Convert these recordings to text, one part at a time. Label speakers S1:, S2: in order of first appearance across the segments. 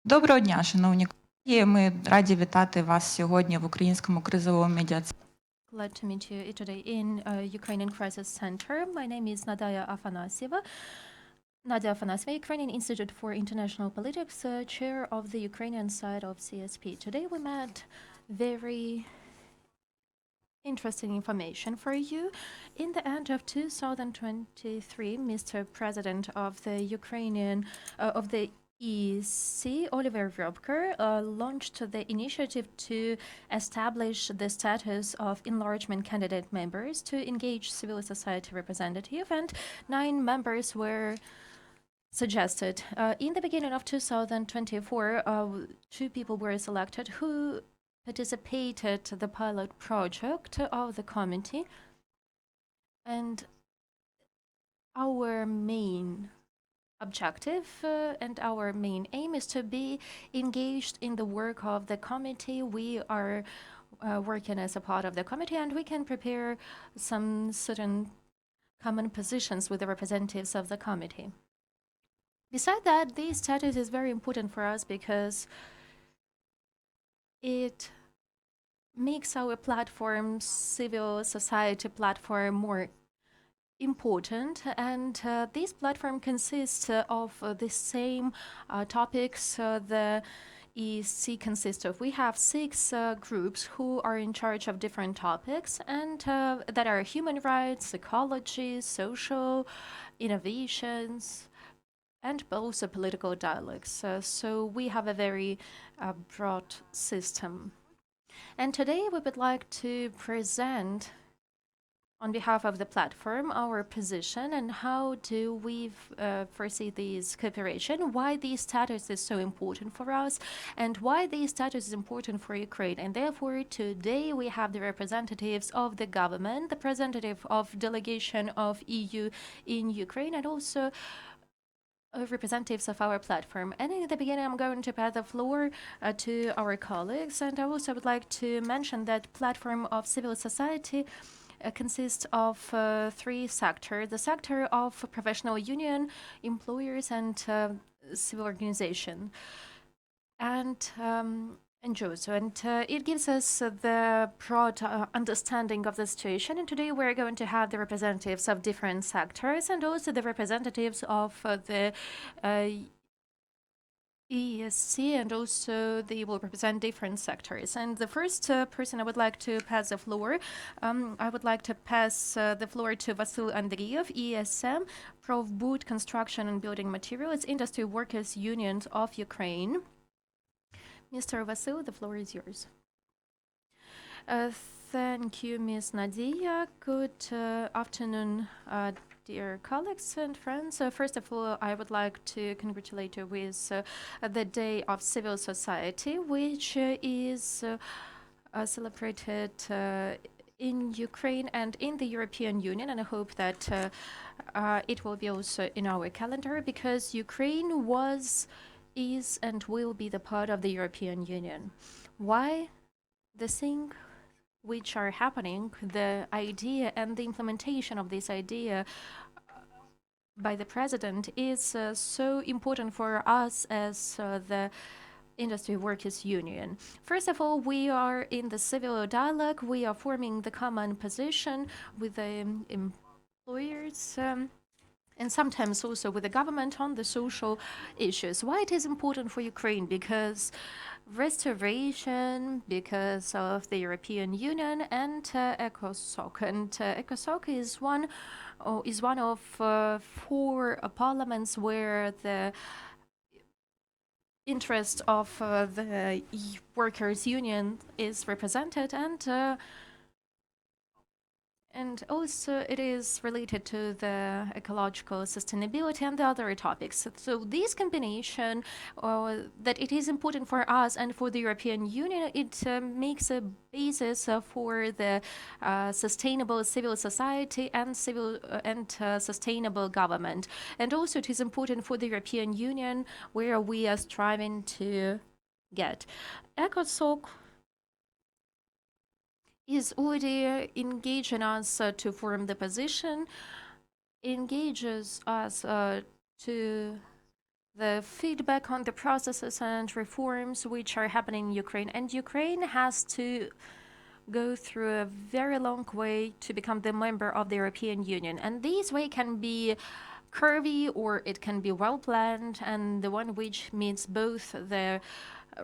S1: Доброго дня, шановні колеги. Ми раді вітати вас сьогодні в Українському кризовому медіа-центрі.
S2: Glad to meet you today in Ukrainian Crisis Center. My name is Nadija Afanasieva. Nadija Afanasieva, Ukrainian Institute for International Politics, chair of the Ukrainian side of CSP. Today we met very interesting information for you. In the end of 2023, Mr. President of the EESC, Röpke, launched the initiative to establish the status of enlargement candidate members to engage civil society representative, and 9 members were suggested. In the beginning of 2024, 2 people were selected who participated the pilot project of the committee, and our main objective and our main aim is to be engaged in the work of the committee. We are working as a part of the committee, and we can prepare some certain common positions with the representatives of the committee. Besides that, this status is very important for us because it makes our platform, civil society platform, more important, and this platform consists of the same topics the EESC consists of. We have 6 groups who are in charge of different topics, and that are human rights, ecology, social innovations, and also political dialogues. So we have a very broad system. And today we would like to present on behalf of the platform our position and how do we foresee this cooperation, why this status is so important for us, and why this status is important for Ukraine. And therefore today we have the representatives of the government, the representative of delegation of EU in Ukraine, and also representatives of our platform. And in the beginning, I'm going to pass the floor to our colleagues, and I also would like to mention that platform of civil society consists of 3 sectors: the sector of professional union, employers, and civil organization, and NGOs. And it gives us the broad understanding of the situation. And today we're going to have the representatives of different sectors and also the representatives of the EESC, and also they will represent different sectors. And the first person I would like to pass the floor, I would like to pass the floor to Vasyl Andreyev, EESM, PROFBUD, Construction and Building Materials, Industry Workers Unions of Ukraine. Mr. Vasyl, the floor is yours. Thank you, Ms. Nadija. Good afternoon, dear colleagues and friends. First of all, I would like to congratulate you with the Day of Civil Society, which is celebrated in Ukraine and in the European Union, and I hope that it will be also in our calendar, because Ukraine was, is, and will be the part of the European Union. Why? The thing which are happening, the idea and the implementation of this idea by the president is so important for us as the Industry Workers Union. First of all, we are in the civil dialogue. We are forming the common position with the employers, and sometimes also with the government on the social issues. Why it is important for Ukraine? Because restoration, because of the European Union and ECOSOC. And ECOSOC is one of 4 parliaments where the interest of the workers' union is represented, and also it is related to the ecological sustainability and the other topics. So this combination, that it is important for us and for the European Union, it makes a basis for the sustainable civil society and sustainable government. And also it is important for the European Union, where we are striving to get. ECOSOC is already engaging us to form the position, engages us to the feedback on the processes and reforms which are happening in Ukraine. And Ukraine has to go through a very long way to become the member of the European Union. And this way can be curvy or it can be well planned, and the one which meets both the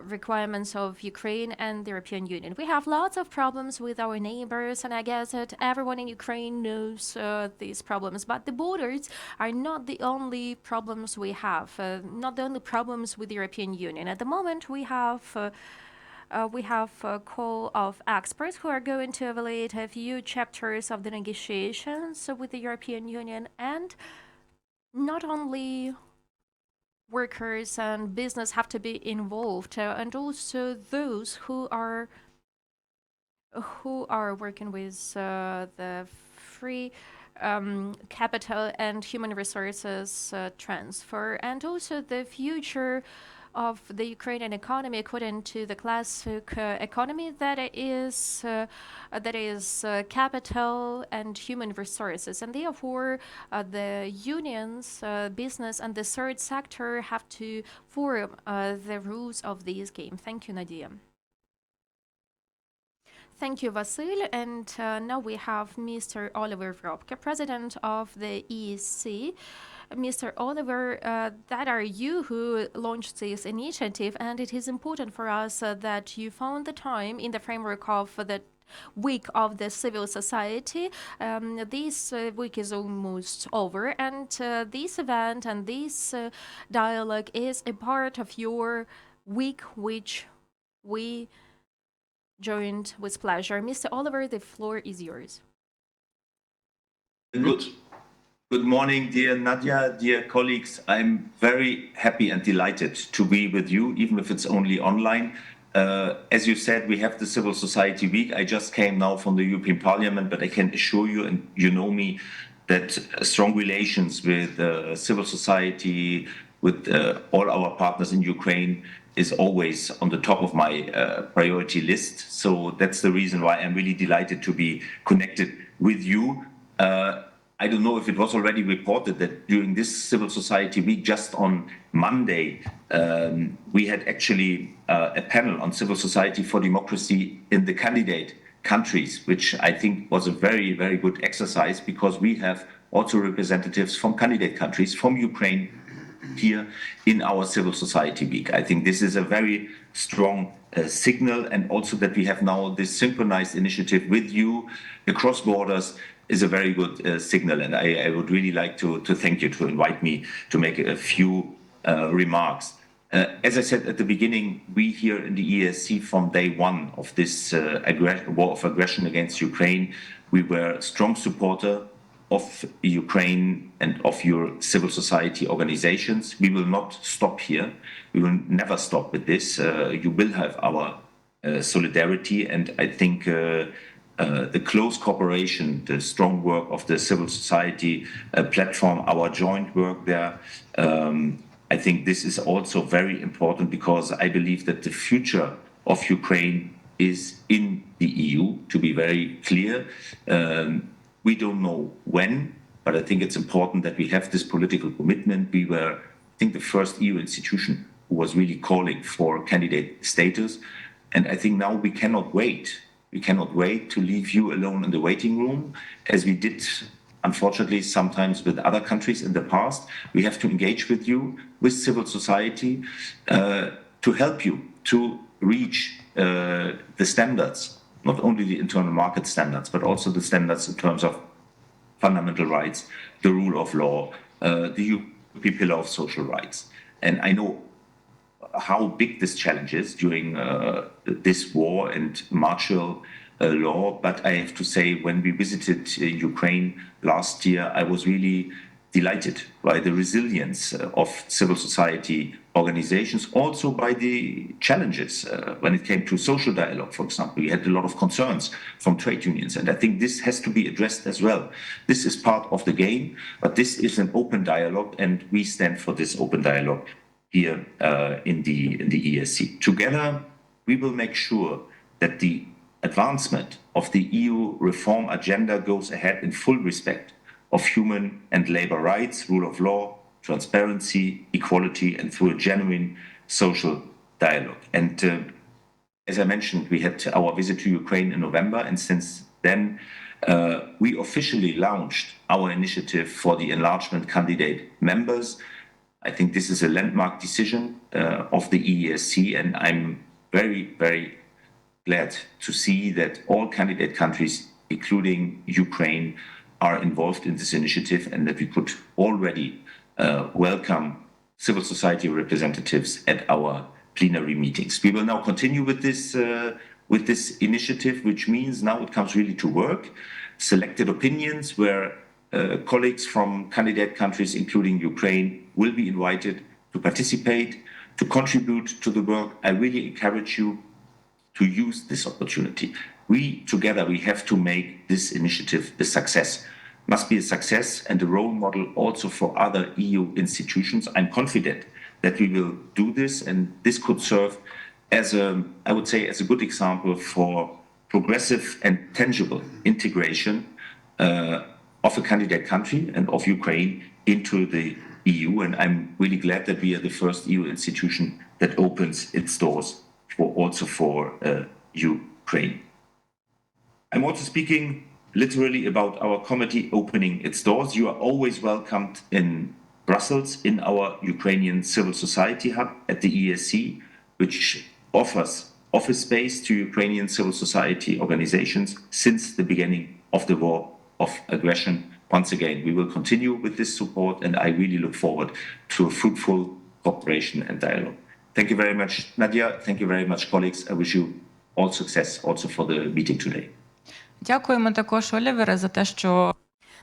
S2: requirements of Ukraine and the European Union. We have lots of problems with our neighbors, and I guess that everyone in Ukraine knows these problems. But the borders are not the only problems we have, not the only problems with the European Union. At the moment, we have a call of experts who are going to evaluate a few chapters of the negotiations with the European Union, and not only workers and business have to be involved, and also those who are working with the free capital and human resources transfer, and also the future of the Ukrainian economy according to the classic economy that is capital and human resources, and therefore the unions, business, and the third sector have to form the rules of this game. Thank you, Nadija. Thank you, Vasyl. And now we have Mr. Oliver Röpke, President of the EESC. Mr. Oliver, that are you who launched this initiative, and it is important for us that you found the time in the framework of the week of the civil society. This week is almost over, and this event and this dialogue is a part of your week, which we joined with pleasure. Mr. Oliver, the floor is yours.
S3: Good morning, dear Nadija, dear colleagues. I'm very happy and delighted to be with you, even if it's only online. As you said, we have the Civil Society Week. I just came now from the European Parliament, but I can assure you, and you know me, that strong relations with civil society, with all our partners in Ukraine, is always on the top of my priority list. So that's the reason why I'm really delighted to be connected with you. I don't know if it was already reported that during this Civil Society Week, just on Monday, we had actually a panel on civil society for democracy in the candidate countries, which I think was a very, very good exercise, because we have also representatives from candidate countries, from Ukraine, here in our Civil Society Week. I think this is a very strong signal, and also that we have now this synchronized initiative with you across borders is a very good signal. And I would really like to thank you to invite me to make a few remarks. As I said at the beginning, we here in the EESC, from day one of this war of aggression against Ukraine, we were a strong supporter of Ukraine and of your civil society organizations. We will not stop here. We will never stop with this. You will have our solidarity, and I think the close cooperation, the strong work of the civil society platform, our joint work there, I think this is also very important, because I believe that the future of Ukraine is in the EU, to be very clear. We don't know when, but I think it's important that we have this political commitment. We were, I think, the first EU institution who was really calling for candidate status. And I think now we cannot wait. We cannot wait to leave you alone in the waiting room, as we did, unfortunately, sometimes with other countries in the past. We have to engage with you, with civil society, to help you to reach the standards, not only the internal market standards, but also the standards in terms of fundamental rights, the rule of law, the European pillar of social rights. And I know how big this challenge is during this war and martial law, but I have to say, when we visited Ukraine last year, I was really delighted by the resilience of civil society organizations, also by the challenges when it came to social dialogue, for example. We had a lot of concerns from trade unions, and I think this has to be addressed as well. This is part of the game, but this is an open dialogue, and we stand for this open dialogue here in the EESC. Together, we will make sure that the advancement of the EU reform agenda goes ahead in full respect of human and labor rights, rule of law, transparency, equality, and through a genuine social dialogue. And as I mentioned, we had our visit to Ukraine in November, and since then, we officially launched our initiative for the enlargement candidate members. I think this is a landmark decision of the EESC, and I'm very, very glad to see that all candidate countries, including Ukraine, are involved in this initiative, and that we could already welcome civil society representatives at our plenary meetings. We will now continue with this initiative, which means now it comes really to work. Selected opinions where colleagues from candidate countries, including Ukraine, will be invited to participate, to contribute to the work. I really encourage you to use this opportunity. We have to make this initiative a success. Must be a success and a role model also for other EU institutions. I'm confident that we will do this, and this could serve as a good example for progressive and tangible integration of a candidate country and of Ukraine into the EU. And I'm really glad that we are the first EU institution that opens its doors for Ukraine. I'm also speaking literally about our committee opening its doors. You are always welcomed in Brussels in our Ukrainian civil society hub at the EESC, which offers office space to Ukrainian civil society organizations since the beginning of the war of aggression. Once again, we will continue with this support, and I really look forward to a fruitful cooperation and dialogue. Thank you very much, Nadia. Thank you very much, colleagues. I wish you all success also for the meeting today.
S1: Дякуємо також, Олівере, за те, що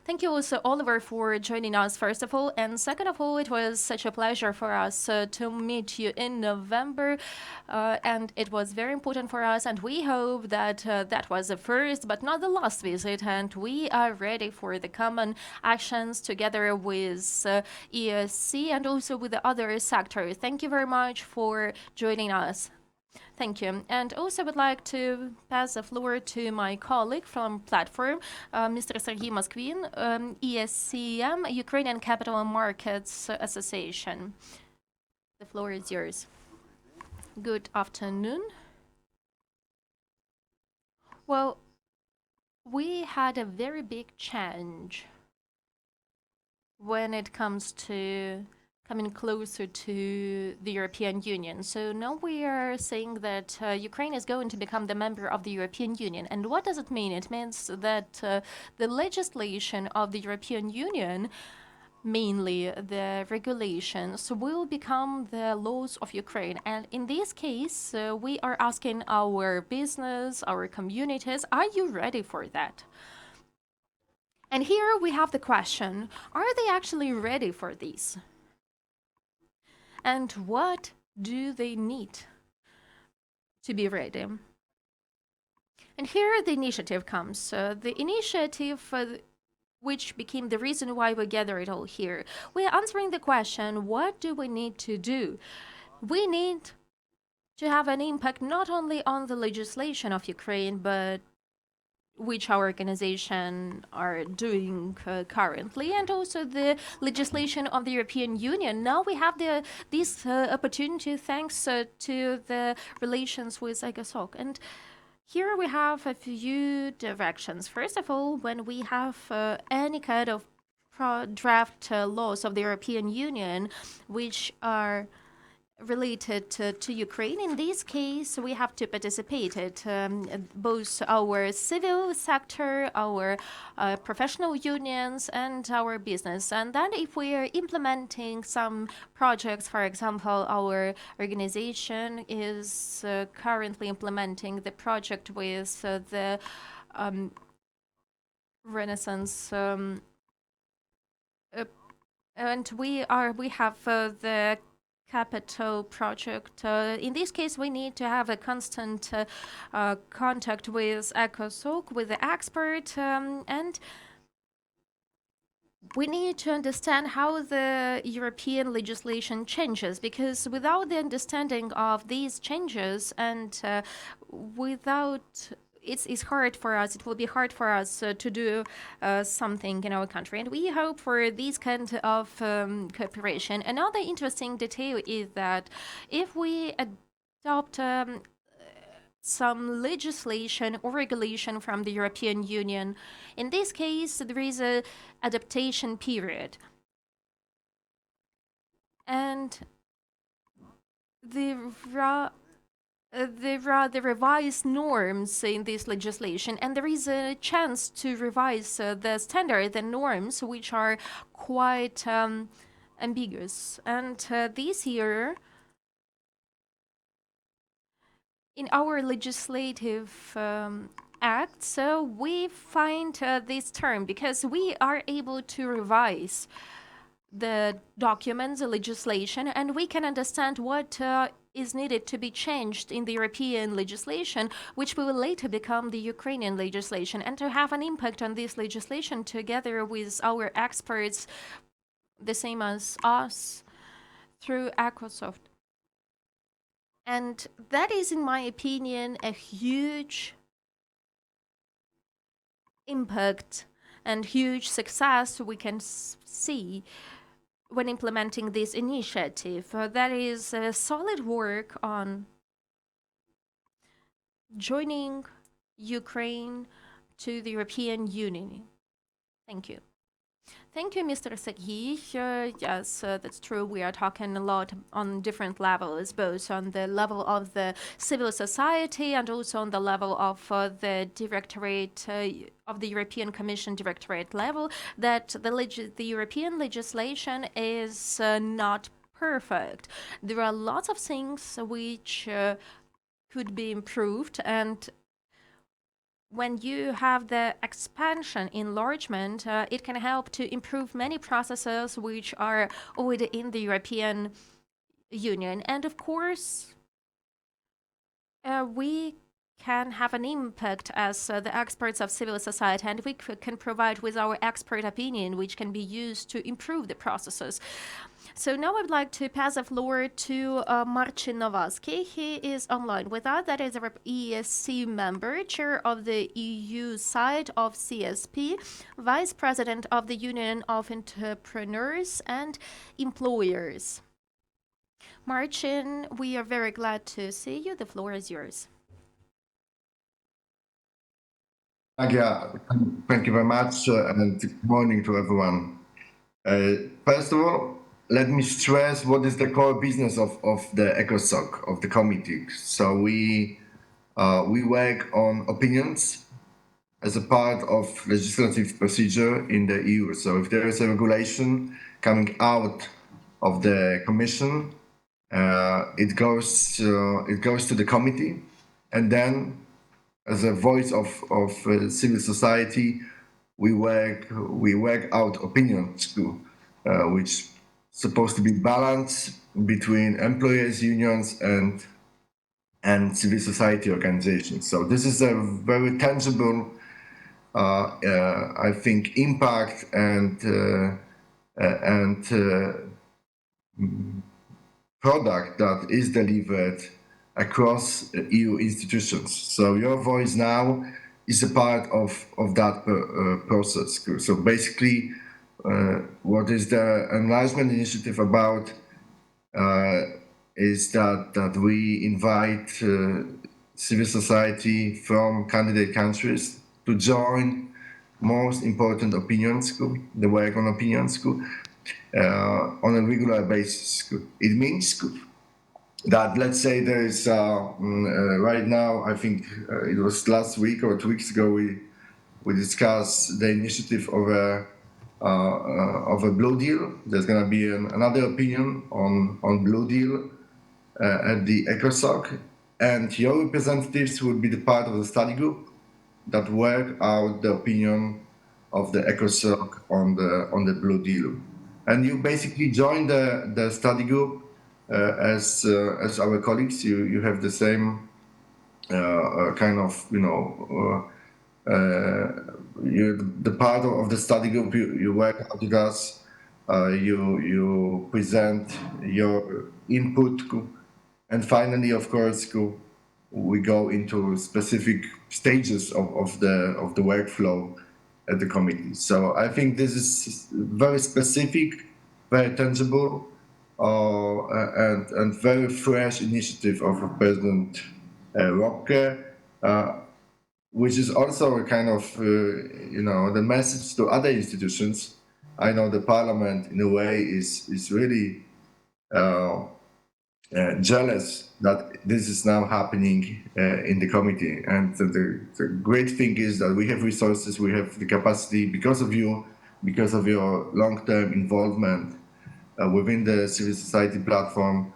S2: Thank you also, Oliver, for joining us, first of all. And second of all, it was such a pleasure for us to meet you in November. And it was very important for us. And we hope that that was the first, but not the last visit. And we are ready for the common actions together with EESC and also with the other sectors. Thank you very much for joining us. Thank you. And also would like to pass the floor to my colleague from platform, Mr. Sergii Moskvin, ESCM, Ukrainian Capital Markets Association. The floor is yours. Good afternoon. Well, we had a very big change when it comes to coming closer to the European Union. So now we are saying that Ukraine is going to become the member of the European Union. And what does it mean? It means that the legislation of the European Union, mainly the regulations, will become the laws of Ukraine. And in this case, we are asking our business, our communities, are you ready for that? And here we have the question, are they actually ready for this? And what do they need to be ready? And here the initiative comes. The initiative which became the reason why we gathered all here. We are answering the question, what do we need to do? We need to have an impact not only on the legislation of Ukraine, but which our organization are doing currently, and also the legislation of the European Union. Now we have this opportunity thanks to the relations with EESC. And here we have a few directions. First of all, when we have any kind of draft laws of the European Union which are related to Ukraine, in this case, we have to participate it, both our civil sector, our professional unions, and our business. And then if we are implementing some projects, for example, our organization is currently implementing the project with the Renaissance and we have the capital project. In this case, we need to have a constant contact with EESC, with the expert, and we need to understand how the European legislation changes, because without the understanding of these changes and without it's hard for us. It will be hard for us to do something in our country, and we hope for this kind of cooperation. Another interesting detail is that if we adopt some legislation or regulation from the European Union, in this case, there is a adaptation period, and there are the revised norms in this legislation, and there is a chance to revise the standard and norms, which are quite ambiguous. And this year, in our legislative act, so we find this term because we are able to revise the documents, the legislation, and we can understand what is needed to be changed in the European legislation, which will later become the Ukrainian legislation, and to have an impact on this legislation together with our experts, the same as us, through Microsoft. And that is, in my opinion, a huge impact and huge success we can see when implementing this initiative. That is solid work on joining Ukraine to the European Union. Thank you. Thank you, Mr. Sergii. Yes, that's true. We are talking a lot on different levels, both on the level of the civil society and also on the level of the directorate of the European Commission directorate level, that the European legislation is not perfect. There are lots of things which could be improved, and when you have the expansion, enlargement, it can help to improve many processes which are already in the European Union. And of course, we can have an impact as the experts of civil society, and we can provide with our expert opinion, which can be used to improve the processes. So now I'd like to pass the floor to Marcin Nowacki. He is online with us. That is a EESC member, chair of the EU side of CSP, vice president of the Union of Entrepreneurs and Employers. Marcin, we are very glad to see you. The floor is yours.
S4: Nadija, thank you very much, and good morning to everyone. First of all, let me stress what is the core business of the ECOSOC, of the committee. So we work on opinions as a part of legislative procedure in the EU. So if there is a regulation coming out of the Commission, it goes to the committee, and then as a voice of civil society, we work out opinions too, which supposed to be balanced between employers, unions, and civil society organizations. So this is a very tangible, I think, impact and product that is delivered across EU institutions. So your voice now is a part of that process. So basically, what is the enlargement initiative about is that we invite civil society from candidate countries to join most important opinions, the work on opinions, on a regular basis. It means that, let's say, there is right now, I think it was last week or 2 weeks ago, we discussed the initiative of a Blue Deal. There's going to be another opinion on Blue Deal at the ECOSOC, and your representatives will be the part of the study group that work out the opinion of the ECOSOC on the Blue Deal. And you basically join the study group as our colleagues. You have the same kind of, you're the part of the study group. You work out with us. You present your input, and finally, of course, we go into specific stages of the workflow at the committee. So I think this is very specific, very tangible, and very fresh initiative of President Röpke, which is also a kind of, the message to other institutions. I know the Parliament, in a way, is really jealous that this is now happening in the committee. And the great thing is that we have resources, we have the capacity, because of you, because of your long-term involvement within the civil society platform,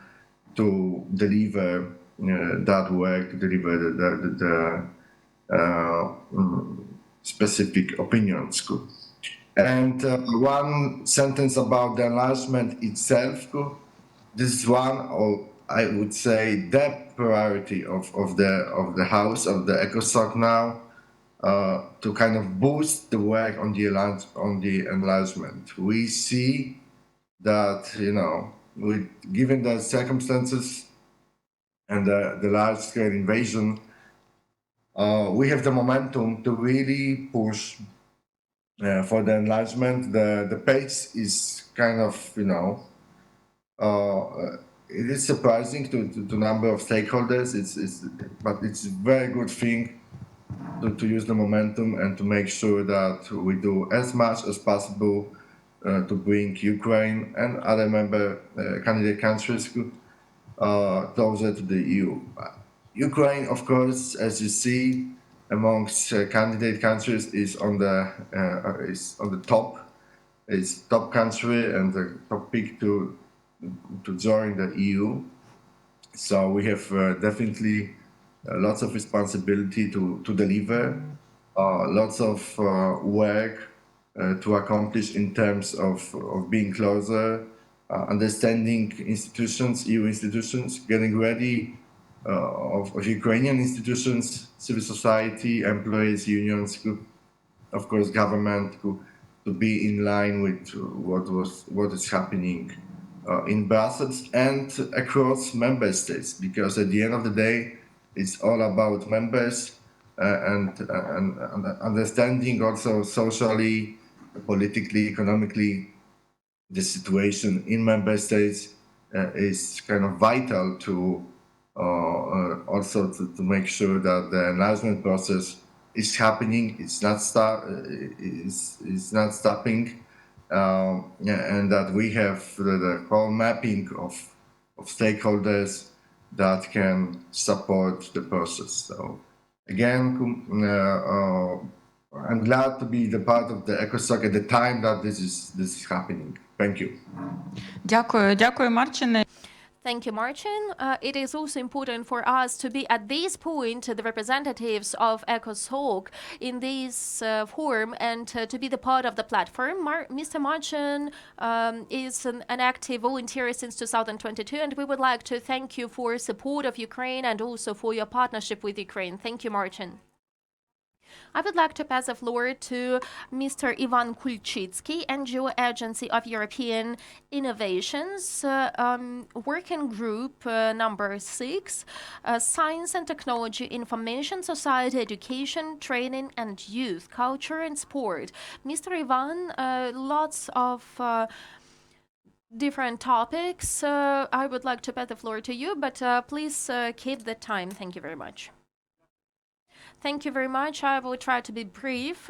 S4: to deliver that work, to deliver the specific opinions. And one sentence about the enlargement itself. This is one, or I would say, the priority of the House, of the ECOSOC now, to kind of boost the work on the enlargement. We see that, given the circumstances and the large-scale invasion, we have the momentum to really push for the enlargement. The pace is kind of, it is surprising to number of stakeholders. But it's a very good thing to use the momentum and to make sure that we do as much as possible to bring Ukraine and other member candidate countries closer to the EU. Ukraine, of course, as you see, amongst candidate countries, is on the top. It's top country and the top pick to join the EU. So we have definitely lots of responsibility to deliver, lots of work to accomplish in terms of being closer, understanding institutions, EU institutions, getting ready of Ukrainian institutions, civil society, employees, unions, of course, government, to be in line with what is happening in Brussels and across member states, because at the end of the day, it's all about members and understanding also socially, politically, economically, the situation in member states is kind of vital to also to make sure that the enlargement process is happening. It's not stopping, and that we have the whole mapping of stakeholders that can support the process. So again, I'm glad to be the part of the ECOSOC at the time that this is happening. Thank you.
S1: Дякую, Марчине.
S2: Thank you, Marcin. It is also important for us to be at this point the representatives of ECOSOC in this forum and to be the part of the platform. Mr. Marcin is an active volunteer since 2022, and we would like to thank you for support of Ukraine and also for your partnership with Ukraine. Thank you, Marcin. I would like to pass the floor to Mr. Ivan Kulchytskyi, NGO Agency of European Innovations, Working Group number 6, Science and Technology, Information Society, Education, Training and Youth, Culture and Sport. Mr. Ivan, lots of different topics. I would like to pass the floor to you, but please keep the time. Thank you very much. Thank you very much. I will try to be brief.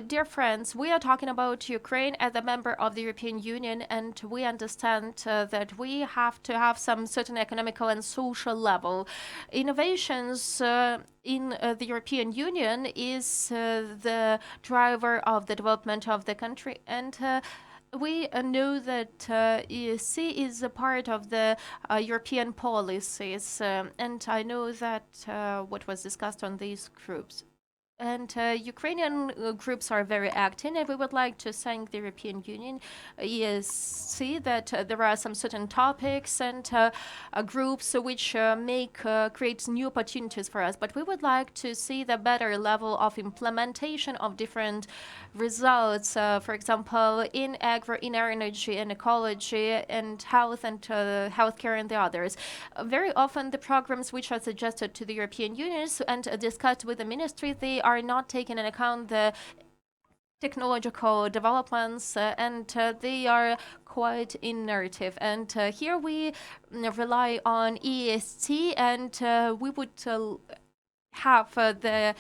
S2: Dear friends, we are talking about Ukraine as a member of the European Union, and we understand that we have to have some certain economical and social level. Innovations in the European Union is the driver of the development of the country, and we know that EESC is a part of the European policies, and I know that what was discussed on these groups. And Ukrainian groups are very active, and we would like to thank the European Union, EESC, that there are some certain topics and groups which create new opportunities for us. But we would like to see the better level of implementation of different results, for example, in agro, in energy and ecology and health and healthcare and the others. Very often the programs which are suggested to the European Union and discussed with the ministry, they are not taking into account the technological developments and they are quite innovative. And here we rely on EESC, and we would have the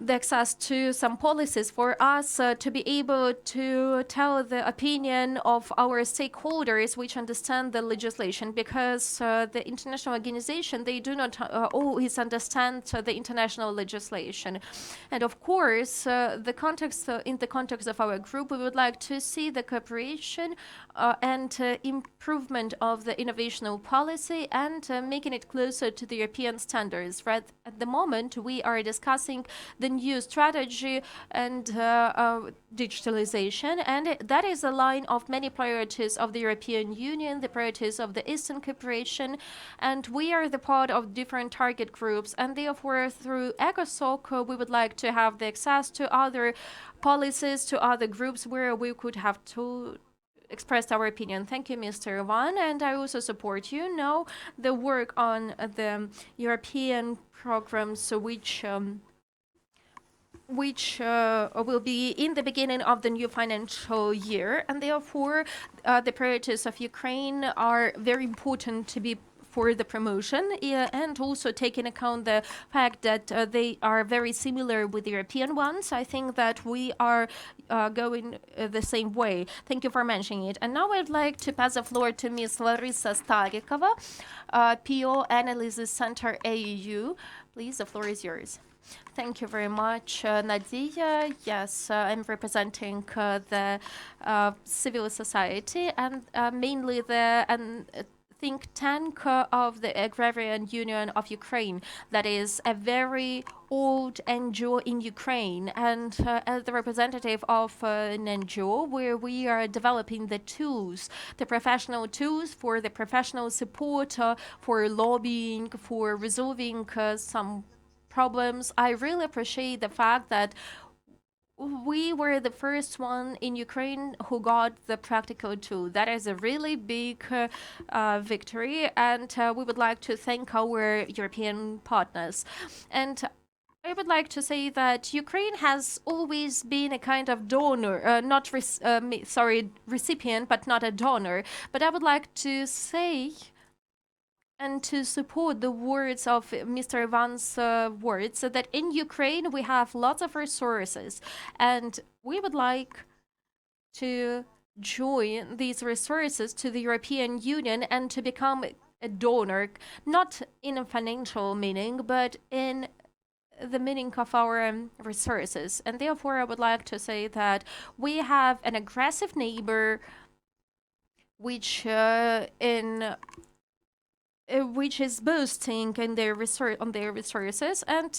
S2: access to some policies for us to be able to tell the opinion of our stakeholders which understand the legislation, because the international organization, they do not always understand the international legislation. And of course, the context in the context of our group, we would like to see the cooperation and improvement of the innovational policy and making it closer to the European standards. Right at the moment, we are discussing the new strategy and digitalization, and that is a line of many priorities of the European Union, the priorities of the Eastern cooperation, and we are the part of different target groups, and therefore through ECOSOC we would like to have the access to other policies, to other groups where we could have to express our opinion. Thank you, Mr. Ivan, and I also support you. Now, the work on the European programs which will be in the beginning of the new financial year, and therefore the priorities of Ukraine are very important to be for the promotion, and also take into account the fact that they are very similar with the European ones. I think that we are going the same way. Thank you for mentioning it. And now I'd like to pass the floor to Ms. Larysa Starikova, PO Analysis Center AEU. Please, the floor is yours. Thank you very much, Nadija. Yes, I'm representing the civil society and mainly the think tank of the Agrarian Union of Ukraine. That is a very old NGO in Ukraine, and as the representative of an NGO where we are developing the tools, the professional tools for the professional support, for lobbying, for resolving some problems. I really appreciate the fact that we were the first one in Ukraine who got the practical tool. That is a really big victory, and we would like to thank our European partners. And I would like to say that Ukraine has always been a kind of donor, recipient, but not a donor. But I would like to say and to support the words of Mr. Ivan's words, so that in Ukraine we have lots of resources, and we would like to join these resources to the European Union and to become a donor, not in a financial meaning, but in the meaning of our resources. And therefore, I would like to say that we have an aggressive neighbor which is boasting in their on their resources, and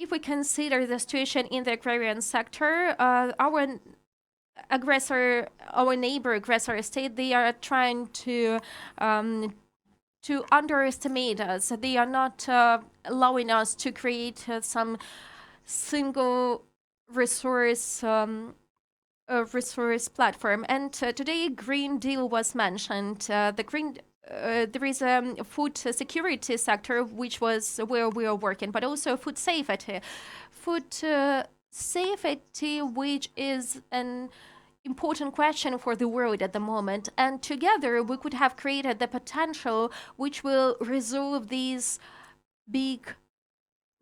S2: if we consider the situation in the agrarian sector, our neighbor aggressor state, they are trying to underestimate us. They are not allowing us to create some single resource platform. And today, Green Deal was mentioned. There is a food security sector, which was where we are working, but also food safety. Food safety, which is an important question for the world at the moment. And together, we could have created the potential which will resolve these big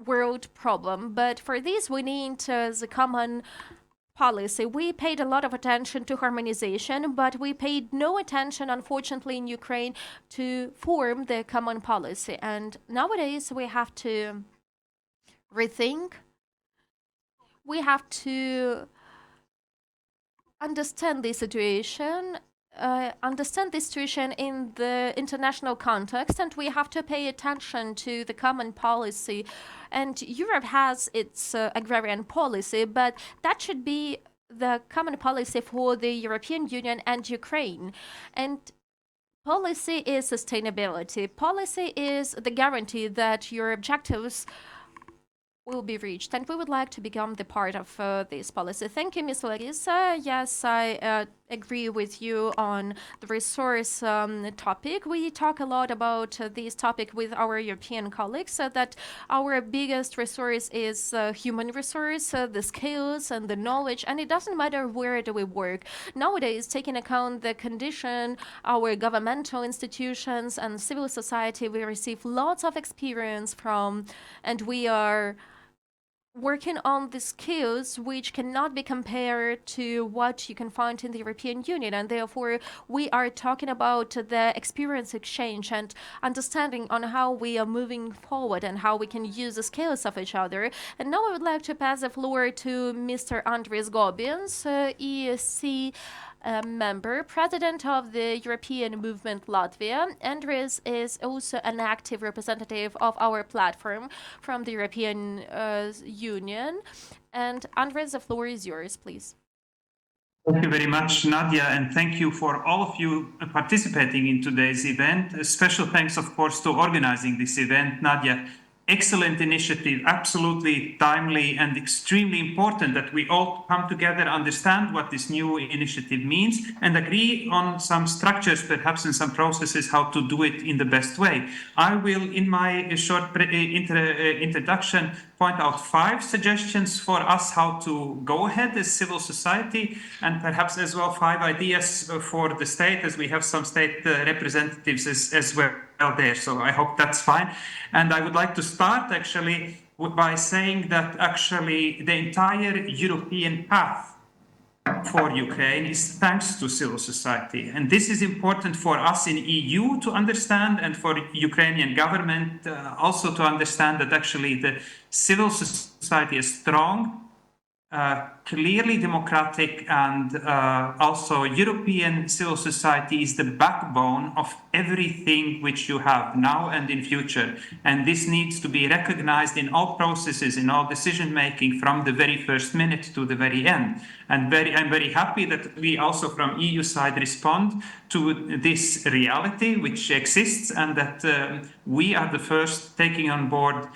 S2: world problem. But for this, we need the common policy. We paid a lot of attention to harmonization, but we paid no attention, unfortunately, in Ukraine to form the common policy. And nowadays we have to rethink. We have to understand the situation understand the situation in the international context, and we have to pay attention to the common policy. And Europe has its agrarian policy, but that should be the common policy for the European Union and Ukraine. And policy is sustainability. Policy is the guarantee that your objectives will be reached, and we would like to become the part of this policy. Thank you, Ms. Larysa. Yes, I agree with you on the resource topic. We talk a lot about this topic with our European colleagues, that our biggest resource is human resource, the skills and the knowledge, and it doesn't matter where do we work. Nowadays, taking account the condition, our governmental institutions and civil society, we receive lots of experience from, and we are working on the skills which cannot be compared to what you can find in the European Union. And therefore, we are talking about the experience exchange and understanding on how we are moving forward and how we can use the skills of each other. And now I would like to pass the floor to Mr. Andris Gobins, EESC member, president of the European Movement Latvia. Andris is also an active representative of our platform from the European Union. And Andris, the floor is yours, please.
S5: Thank you very much, Nadia, and thank you for all of you participating in today's event. A special thanks, of course, to organizing this event, Nadia. Excellent initiative, absolutely timely and extremely important that we all come together, understand what this new initiative means, and agree on some structures, perhaps in some processes, how to do it in the best way. I will, in my short introduction, point out 5 suggestions for us how to go ahead as civil society, and perhaps as well 5 ideas for the state, as we have some state representatives as well there. So I hope that's fine. And I would like to start actually by saying that actually the entire European path for Ukraine is thanks to civil society. And this is important for us in EU to understand, and for Ukrainian government also to understand that actually the civil society is strong, clearly democratic, and also European civil society is the backbone of everything which you have now and in future. And this needs to be recognized in all processes, in all decision making, from the very first minute to the very end. And I'm very happy that we also from EU side respond to this reality which exists, and that we are the first taking on board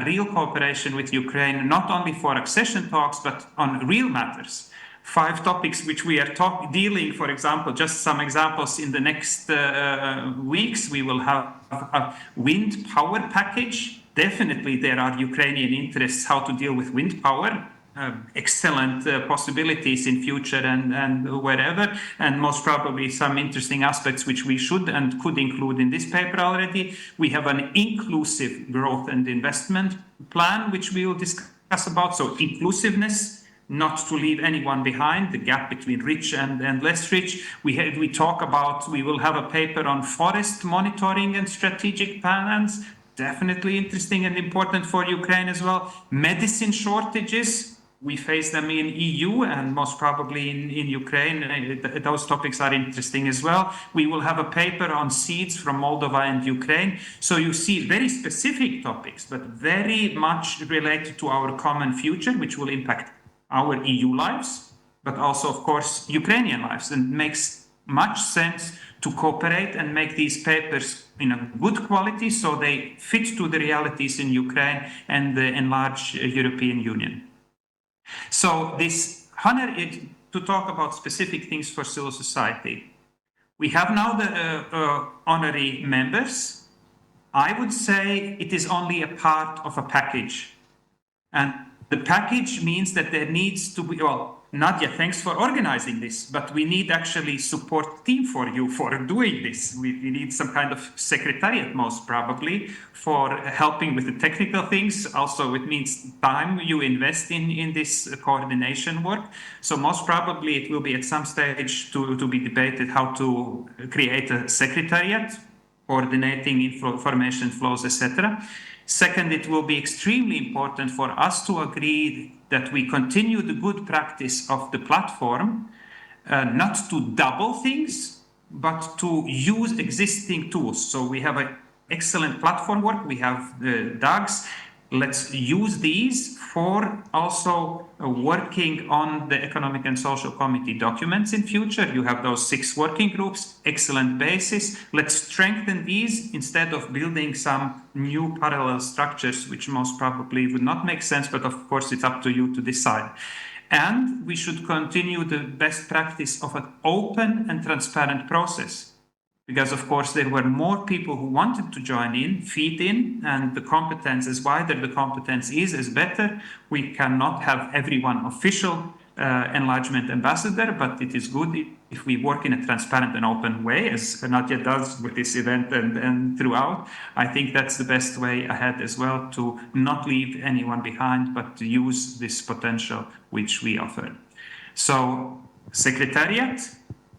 S5: real cooperation with Ukraine, not only for accession talks, but on real matters. 5 topics which we are dealing, for example, just some examples, in the next weeks, we will have a wind power package. Definitely there are Ukrainian interests how to deal with wind power. Excellent possibilities in future and wherever, and most probably some interesting aspects which we should and could include in this paper already. We have an inclusive growth and investment plan which we will discuss about, so inclusiveness, not to leave anyone behind, the gap between rich and less rich. We will have a paper on forest monitoring and strategic plans, definitely interesting and important for Ukraine as well. Medicine shortages, we face them in EU and most probably in Ukraine. Those topics are interesting as well. We will have a paper on seeds from Moldova and Ukraine. So you see very specific topics, but very much related to our common future, which will impact our EU lives, but also, of course, Ukrainian lives. And makes much sense to cooperate and make these papers in a good quality so they fit to the realities in Ukraine and the enlarged European Union. So this honor is to talk about specific things for civil society. We have now the honorary members. I would say it is only a part of a package. And the package means that there needs to be, well, Nadia, thanks for organizing this, but we need actually support team for you for doing this. We need some kind of secretariat, most probably, for helping with the technical things. Also, it means time you invest in this coordination work. So most probably it will be at some stage to be debated how to create a secretariat, coordinating information flows, etc. Second, it will be extremely important for us to agree that we continue the good practice of the platform, not to double things, but to use existing tools. So we have an excellent platform work. We have DAGs. Let's use these for also working on the Economic and Social Committee documents in future. You have those 6 working groups, excellent basis. Let's strengthen these instead of building some new parallel structures, which most probably would not make sense, but of course it's up to you to decide. And we should continue the best practice of an open and transparent process. Because, of course, there were more people who wanted to join in, feed in, and the competence, as wider the competence is better. We cannot have everyone official enlargement ambassador, but it is good if we work in a transparent and open way, as Nadija does with this event and throughout. I think that's the best way ahead as well, to not leave anyone behind, but to use this potential which we offer. So, Secretariat,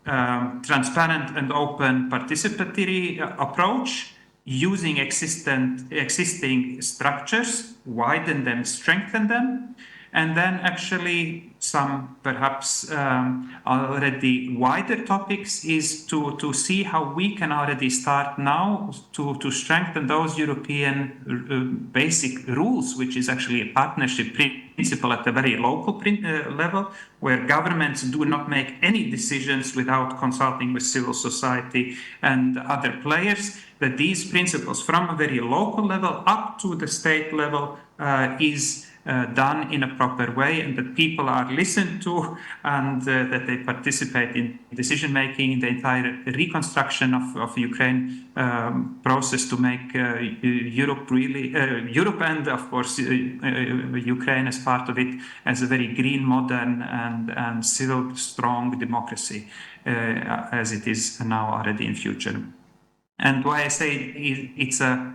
S5: transparent and open participatory approach, using existing structures, widen them, strengthen them, and then actually some perhaps already wider topics is to see how we can already start now to strengthen those European basic rules, which is actually a partnership principle at a very local level, where governments do not make any decisions without consulting with civil society and other players, that these principles from a very local level up to the state level is done in a proper way, and that people are listened to, and that they participate in decision making, the entire reconstruction of Ukraine process to make Europe really, Europe and of course Ukraine as part of it, as a very green, modern and civil, strong democracy as it is now already in future. And why I say it's a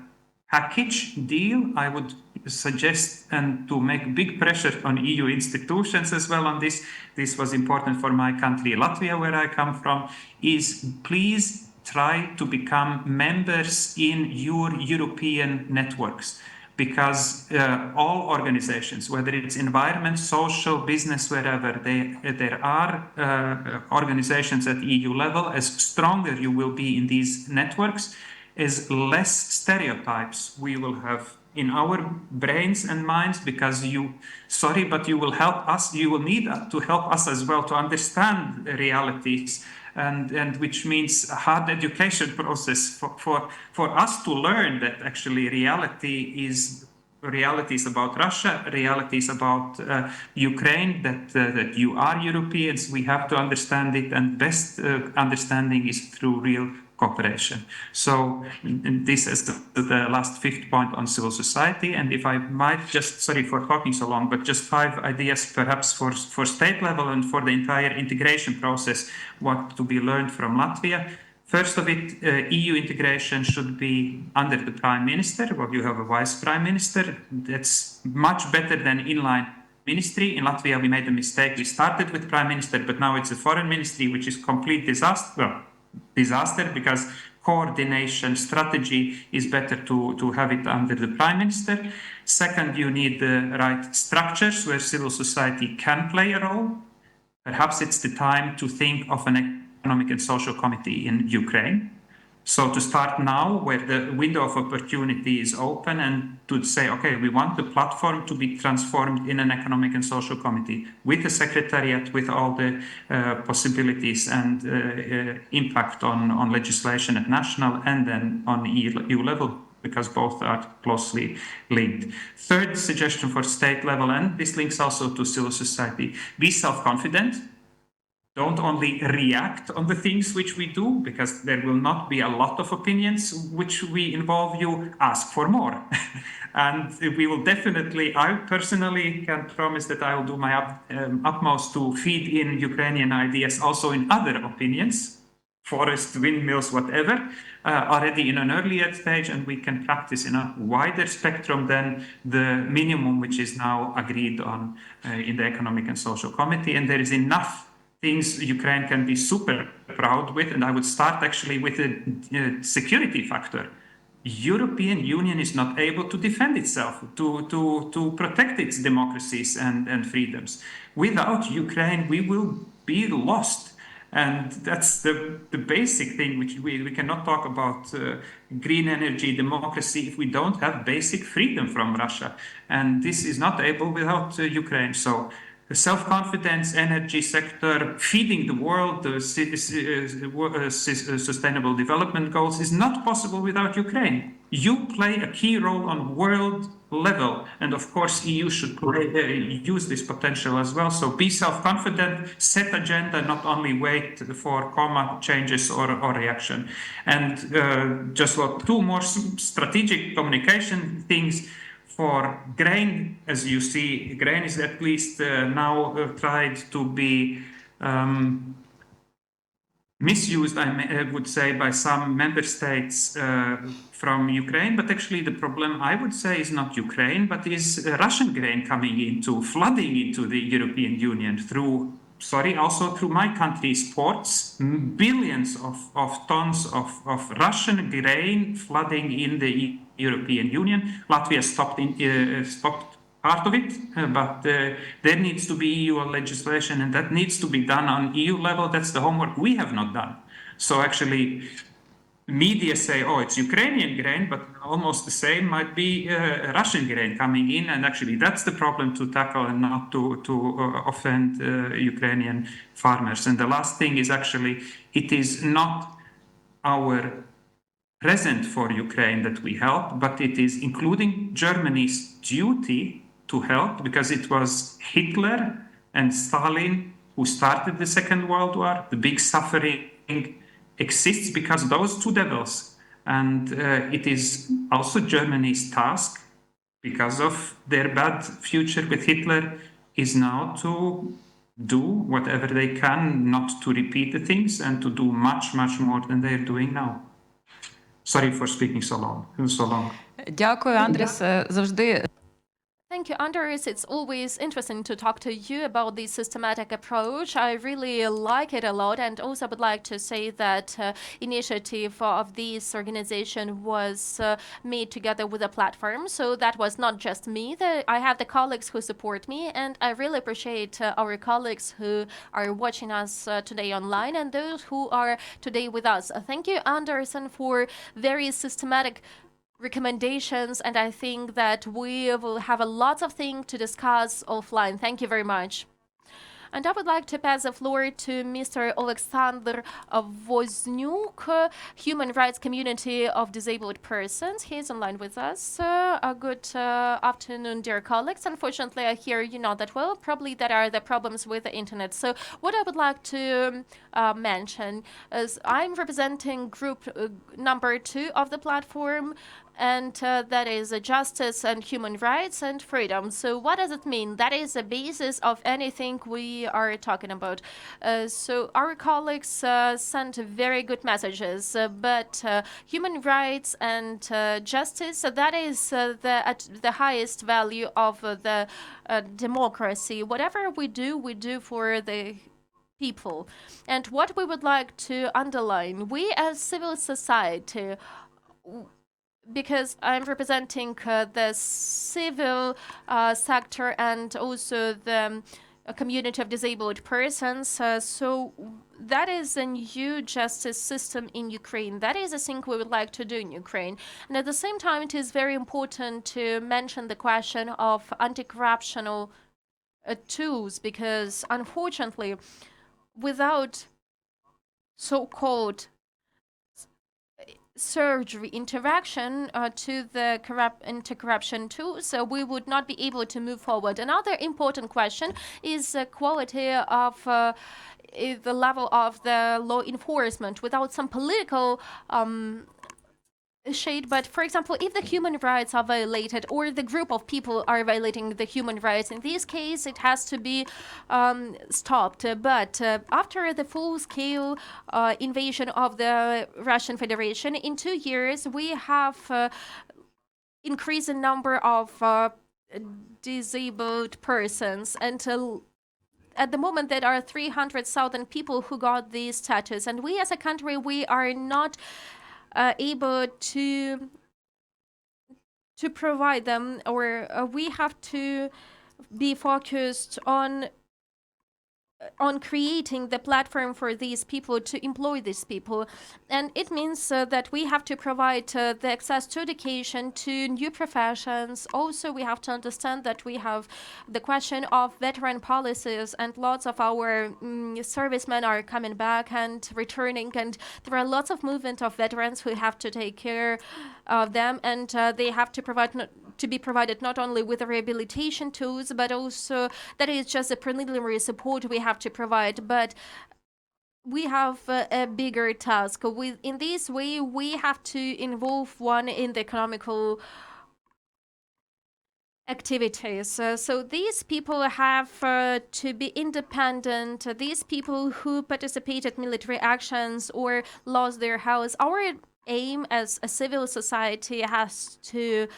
S5: package deal, I would suggest, and to make big pressure on EU institutions as well on this. This was important for my country, Latvia, where I come from, is please try to become members in your European networks. Because all organizations, whether it's environment, social, business, wherever, there are organizations at EU level, as stronger you will be in these networks, as less stereotypes we will have in our brains and minds, because you will help us, you will need to help us as well to understand realities, and which means a hard education process for us to learn that actually reality is about Russia, reality is about Ukraine, that you are Europeans, we have to understand it, and best understanding is through real cooperation. So this is the last 5th point on civil society. And if I might just, sorry for talking so long, but just 5 ideas perhaps for state level and for the entire integration process, what to be learned from Latvia. First of it, EU integration should be under the Prime Minister. Well, you have a Vice Prime Minister. That's much better than inline ministry. In Latvia, we made a mistake. We started with Prime Minister, but now it's a foreign ministry, which is complete disaster. Well, disaster, because coordination strategy is better to have it under the Prime Minister. Second, you need the right structures where civil society can play a role. Perhaps it's the time to think of an Economic and Social Committee in Ukraine. So to start now, where the window of opportunity is open, and to say, okay, we want the platform to be transformed in an Economic and Social Committee with a secretariat, with all the possibilities and impact on legislation at national and then on EU level, because both are closely linked. Third suggestion for state level, and this links also to civil society, be self-confident. Don't only react on the things which we do, because there will not be a lot of opinions which we involve you. Ask for more. And we will definitely, I personally can promise that I will do my utmost to feed in Ukrainian ideas also in other opinions, forest, windmills, whatever, already in an earlier stage, and we can practice in a wider spectrum than the minimum which is now agreed on in the Economic and Social Committee. And there is enough things Ukraine can be super proud with, and I would start actually with the security factor. European Union is not able to defend itself, to protect its democracies and freedoms. Without Ukraine, we will be lost. And that's the basic thing, which we cannot talk about green energy, democracy, if we don't have basic freedom from Russia. And this is not able without Ukraine. So self-confidence, energy sector, feeding the world, sustainable development goals is not possible without Ukraine. You play a key role on world level, and of course EU should use this potential as well. So be self-confident, set agenda, not only wait for comma changes or reaction. And just two more strategic communication things. For grain, as you see, grain is at least now tried to be misused, I would say, by some member states from Ukraine. But actually the problem, I would say, is not Ukraine, but is Russian grain flooding into the European Union also through my country's ports. Billions of tons of Russian grain flooding in the European Union. Latvia stopped part of it, but there needs to be EU legislation, and that needs to be done on EU level. That's the homework we have not done. So actually, media say, oh, it's Ukrainian grain, but almost the same might be Russian grain coming in, and actually that's the problem to tackle and not to offend Ukrainian farmers. And the last thing is actually, it is not our present for Ukraine that we help, but it is including Germany's duty to help, because it was Hitler and Stalin who started the Second World War. The big suffering exists because those two devils. And it is also Germany's task, because of their bad future with Hitler, is now to do whatever they can not to repeat the things and to do much, much more than they're doing now. Sorry for speaking so long.
S1: Дякую, Андріс. Завжди
S2: Thank you, Andris. It's always interesting to talk to you about the systematic approach. I really like it a lot, and also would like to say that initiative of this organization was made together with a platform. So that was not just me. I have the colleagues who support me, and I really appreciate our colleagues who are watching us today online and those who are today with us. Thank you, Anderson, for very systematic recommendations, and I think that we will have a lot of things to discuss offline. Thank you very much. And I would like to pass the floor to Mr. Oleksandr Vozniuk, Human Rights Community of Disabled Persons. He is online with us. Good afternoon, dear colleagues. Unfortunately, I hear you not that well. Probably that are the problems with the internet. So what I would like to mention is I'm representing group number 2 of the platform, and that is justice and human rights and freedom. So what does it mean? That is the basis of anything we are talking about. So our colleagues sent very good messages, but human rights and justice, that is at the highest value of the democracy. Whatever we do for the people. And what we would like to underline, we as civil society, because I'm representing the civil sector and also the community of disabled persons. So that is a new justice system in Ukraine. That is a thing we would like to do in Ukraine. And at the same time, it is very important to mention the question of anti-corruption tools, because unfortunately, without so-called surgery interaction to the anti-corruption tools, so we would not be able to move forward. Another important question is the quality of the level of the law enforcement without some political shade. But for example, if the human rights are violated or the group of people are violating the human rights, in this case it has to be stopped. But after the full-scale invasion of the Russian Federation in 2 years, we have increased the number of disabled persons until at the moment there are 300,000 people who got this status, and we as a country, we are not able to provide them, or we have to be focused on on creating the platform for these people to employ these people. And it means that we have to provide the access to education, to new professions. Also, we have to understand that we have the question of veteran policies, and lots of our servicemen are coming back and returning, and there are lots of movement of veterans who have to take care of them, and they have to be provided not only with the rehabilitation tools, but also that is just a preliminary support we have to provide. But we have a bigger task. In this way, we have to involve one in the economical activities. So these people have to be independent. These people who participated military actions or lost their house. Our aim as a civil society has to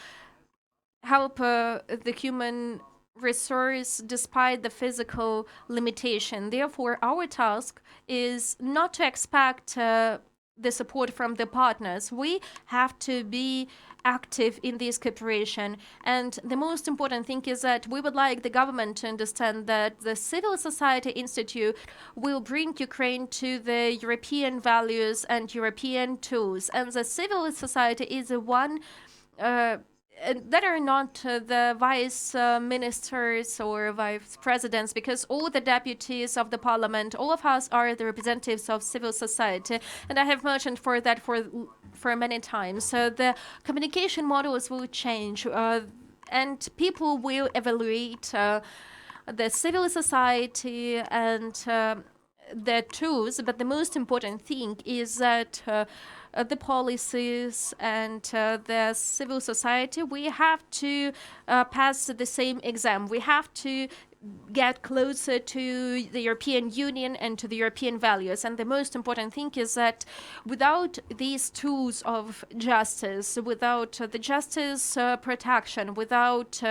S2: help the human resource despite the physical limitation. Therefore, our task is not to expect the support from the partners. We have to be active in this cooperation. And the most important thing is that we would like the government to understand that the Civil Society Institute will bring Ukraine to the European values and European tools. And the civil society is the one that are not the vice ministers or vice presidents, because all the deputies of the parliament, all of us are the representatives of civil society, and I have mentioned for that for many times. So the communication models will change, and people will evaluate the civil society and the tools, but the most important thing is that the policies and the civil society, we have to pass the same exam. We have to get closer to the European Union and to the European values. And the most important thing is that without these tools of justice, without the justice protection, without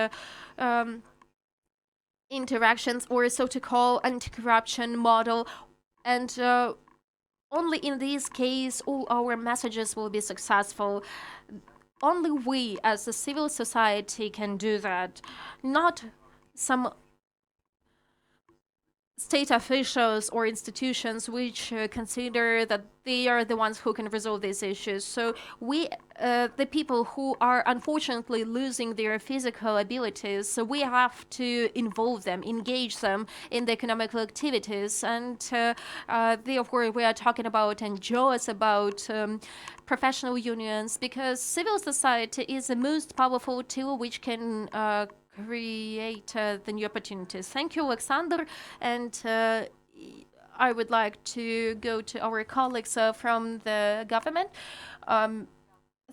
S2: interactions or so-to-call anti-corruption model, and only in this case all our messages will be successful. Only we as a civil society can do that, not some state officials or institutions which consider that they are the ones who can resolve these issues. So we, the people who are unfortunately losing their physical abilities, so we have to involve them, engage them in the economical activities. And therefore we are talking about NGOs, about professional unions, because civil society is the most powerful tool which can create the new opportunities. Thank you, Oleksandr. And I would like to go to our colleagues from the government.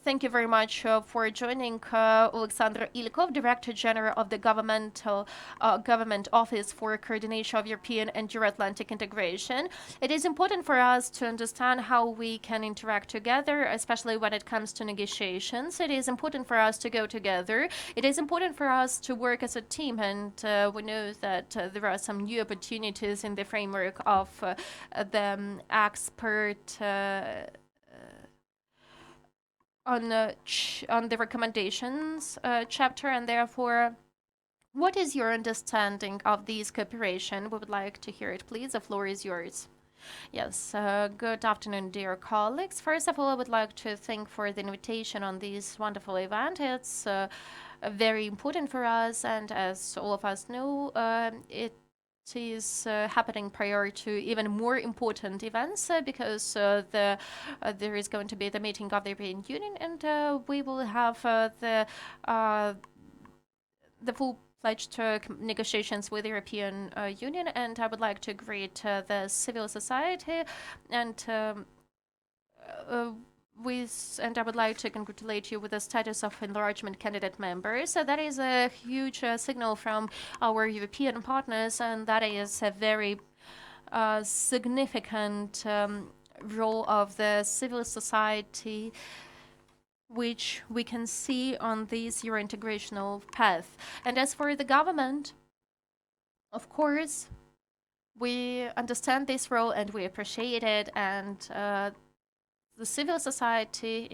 S2: Thank you very much for joining Oleksandr Ilkov, Director General of the Government Office for Coordination of European and Euro-Atlantic Integration. It is important for us to understand how we can interact together, especially when it comes to negotiations. It is important for us to go together. It is important for us to work as a team, and we know that there are some new opportunities in the framework of the expert on the recommendations chapter, and therefore, what is your understanding of this cooperation? We would like to hear it, please. The floor is yours. Yes, good afternoon, dear colleagues. First of all, I would like to thank for the invitation on this wonderful event. It's very important for us, and as all of us know, it is happening prior to even more important events because there is going to be the meeting of the European Union, and we will have the full-fledged negotiations with the European Union. And I would like to greet the civil society and I would like to congratulate you with the status of enlargement candidate member. So that is a huge signal from our European partners, and that is a very significant role of the civil society, which we can see on this Euro-integrational path. And as for the government, of course, we understand this role and we appreciate it, and the civil society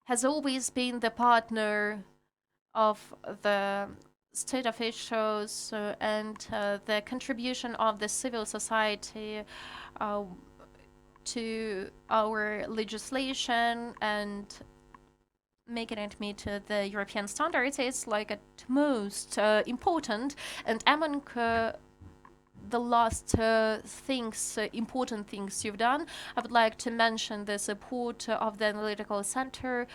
S2: has always been the partner of the state officials and the contribution of the civil society to our legislation and making it meet the European standards is like at most important. And among the last important things you've done, I would like to mention the support of the analytical center,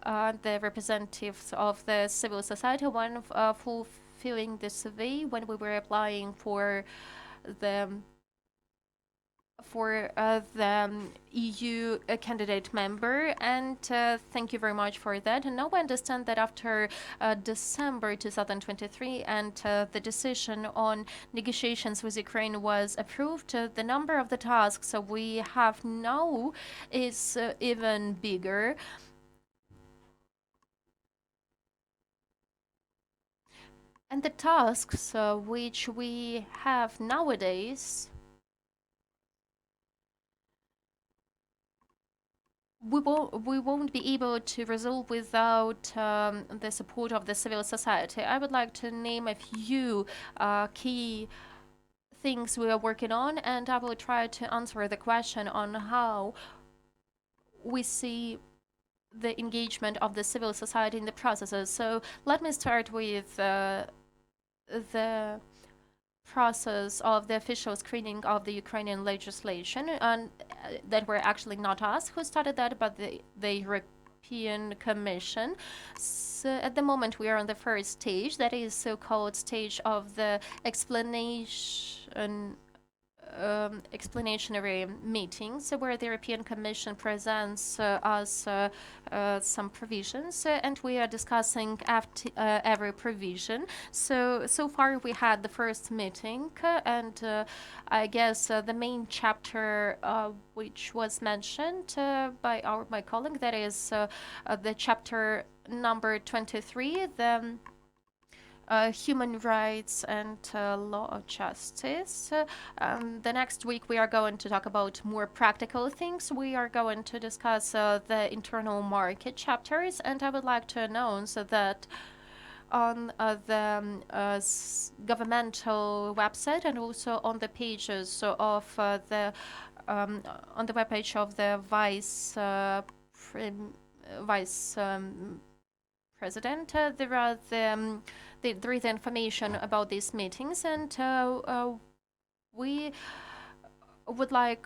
S2: the representatives of the civil society when fulfilling the survey when we were applying for the EU candidate member, and thank you very much for that. And now I understand that after December 2023 and the decision on negotiations with Ukraine was approved, the number of the tasks we have now is even bigger. And the tasks which we have nowadays, we won't be able to resolve without the support of the civil society. I would like to name a few key things we are working on, and I will try to answer the question on how we see the engagement of the civil society in the processes. So let me start with the process of the official screening of the Ukrainian legislation, and that were actually not us who started that, but the European Commission. So at the moment we are on the first stage, that is so-called stage of the explanatory meetings, where the European Commission presents us some provisions, and we are discussing every provision. So far we had the first meeting, and I guess the main chapter which was mentioned by my colleague, that is the chapter number 23, the human rights and law of justice. The next week we are going to talk about more practical things. We are going to discuss the internal market chapters, and I would like to announce that on the governmental website and also on the pages of the on the webpage of the vice president, there is information about these meetings, and we would like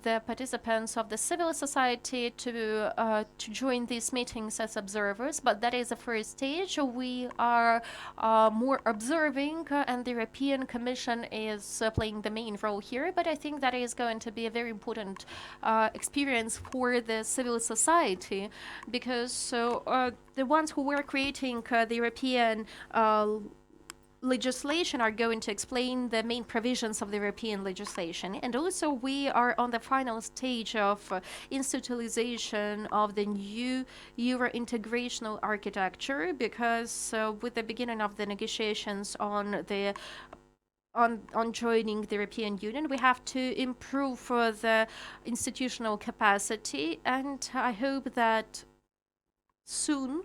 S2: the participants of the civil society to join these meetings as observers, but that is the first stage. We are more observing, and the European Commission is playing the main role here, but I think that is going to be a very important experience for the civil society, because the ones who were creating the European legislation are going to explain the main provisions of the European legislation. And also we are on the final stage of institutionalization of the new Euro integrational architecture, because with the beginning of the negotiations on joining the European Union, we have to improve the institutional capacity, and I hope that soon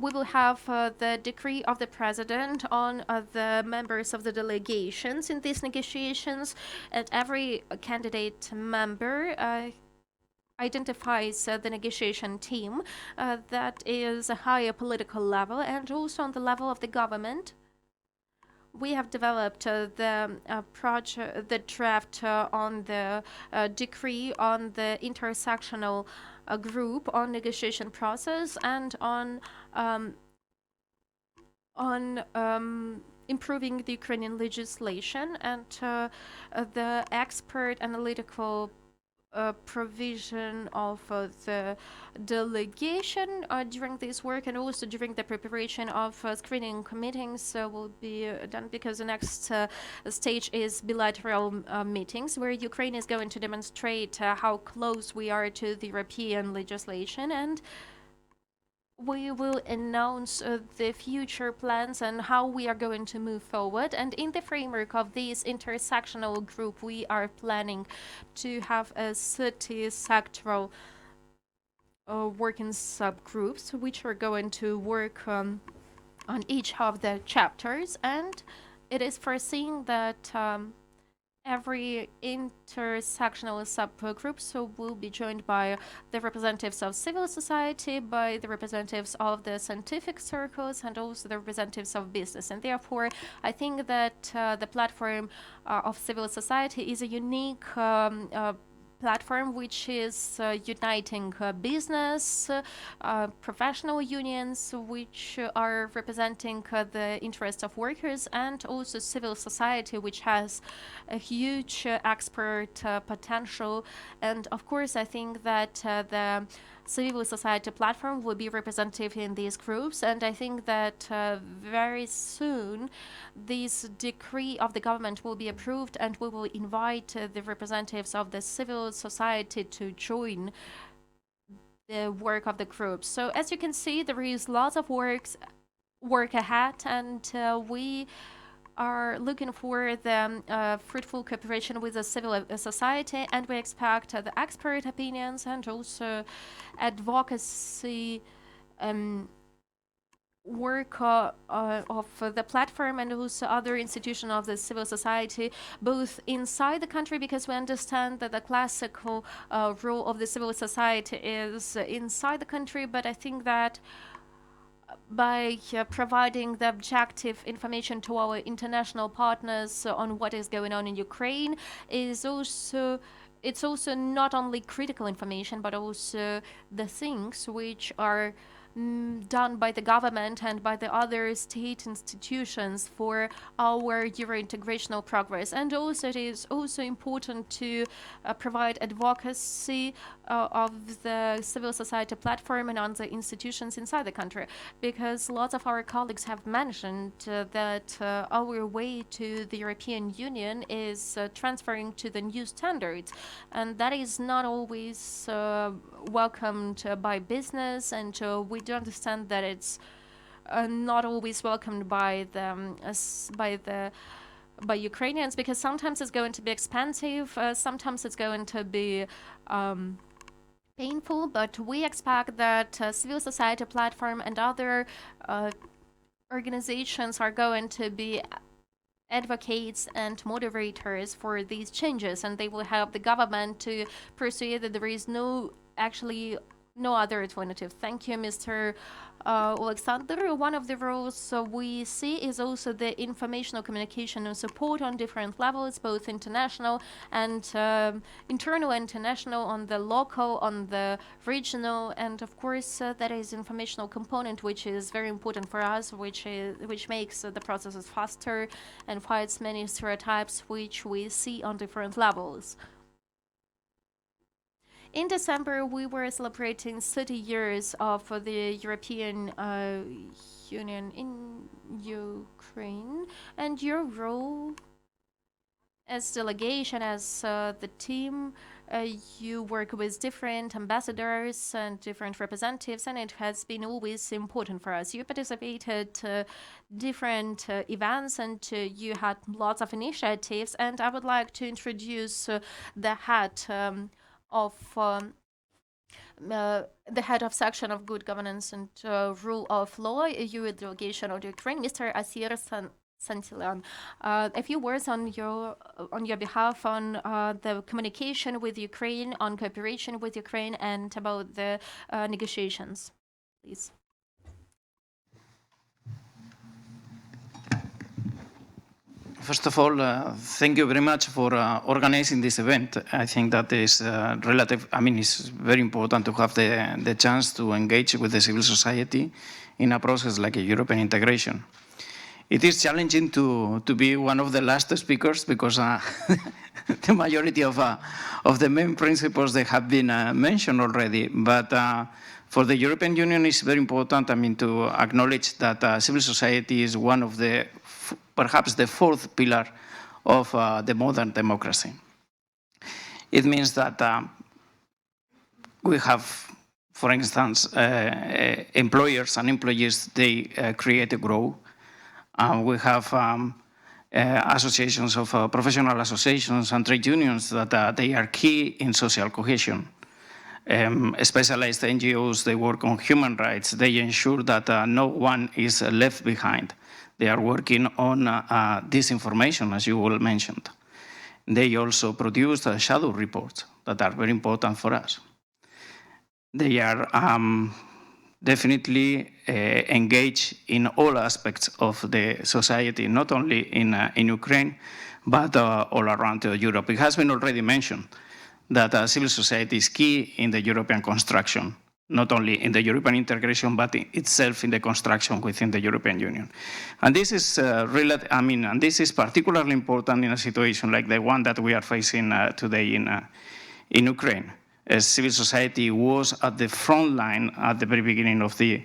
S2: we will have the decree of the president on the members of the delegations in these negotiations, and every candidate member identifies the negotiation team that is a higher political level, and also on the level of the government. We have developed the draft on the decree on the intersectional group on negotiation process, and on improving the Ukrainian legislation, and the expert analytical provision of the delegation during this work, and also during the preparation of screening meetings will be done, because the next stage is bilateral meetings, where Ukraine is going to demonstrate how close we are to the European legislation, and we will announce the future plans and how we are going to move forward. And in the framework of this intersectional group, we are planning to have a 30 sectoral working subgroups, which are going to work on each of the chapters, and it is foreseen that every intersectional subgroup will be joined by the representatives of civil society, by the representatives of the scientific circles, and also the representatives of business. And therefore, I think that the platform of civil society is a unique platform which is uniting business, professional unions which are representing the interests of workers, and also civil society which has a huge expert potential. And of course, I think that the civil society platform will be representative in these groups, and I think that very soon this decree of the government will be approved, and we will invite the representatives of the civil society to join the work of the groups. So as you can see, there is lots of work ahead, and we are looking for the fruitful cooperation with the civil society, and we expect the expert opinions and also advocacy work of the platform and also other institutions of the civil society, both inside the country, because we understand that the classical role of the civil society is inside the country, but I think that by providing the objective information to our international partners on what is going on in Ukraine it's also not only critical information, but also the things which are done by the government and by the other state institutions for our Euro-integrational progress. And also it is also important to provide advocacy of the civil society platform and on the institutions inside the country, because lots of our colleagues have mentioned that our way to the European Union is transferring to the new standards, and that is not always welcomed by business, and we do understand that it's not always welcomed by Ukrainians, because sometimes it's going to be expensive, sometimes it's going to be painful, but we expect that civil society platform and other organizations are going to be advocates and moderators for these changes, and they will help the government to persuade that there is no other alternative. Thank you, Mr. Oleksandr. One of the roles we see is also the informational communication and support on different levels, both international and internal and international, on the local, on the regional, and of course that is informational component which is very important for us, which makes the processes faster and fights many stereotypes which we see on different levels. In December, we were celebrating 30 years of the European Union in Ukraine, and your role as delegation, as the team, you work with different ambassadors and different representatives, and it has been always important for us. You participated different events, and you had lots of initiatives, and I would like to introduce the head of the head of section of good governance and rule of law, EU delegation of Ukraine, Mr. Asyr Santilyan. A few words on your behalf on the communication with Ukraine, on cooperation with Ukraine, and about the negotiations, please.
S6: First of all, thank you very much for organizing this event. I think that is it's very important to have the chance to engage with the civil society in a process like a European integration. It is challenging to be one of the last speakers, because the majority of the main principles that have been mentioned already. But for the European Union, it's very important, to acknowledge that civil society is one of the perhaps the fourth pillar of the modern democracy. It means that we have, for instance, employers and employees, they create and grow. We have associations of professional associations and trade unions that they are key in social cohesion. specialized NGOs, they work on human rights. They ensure that no one is left behind. They are working on disinformation, as you all mentioned. They also produce shadow reports that are very important for us. They are definitely engaged in all aspects of the society, not only in Ukraine, but all around Europe. It has been already mentioned that civil society is key in the European construction, not only in the European integration, but itself in the construction within the European Union. And this is and this is particularly important in a situation like the one that we are facing today in Ukraine. As civil society was at the front line at the very beginning of the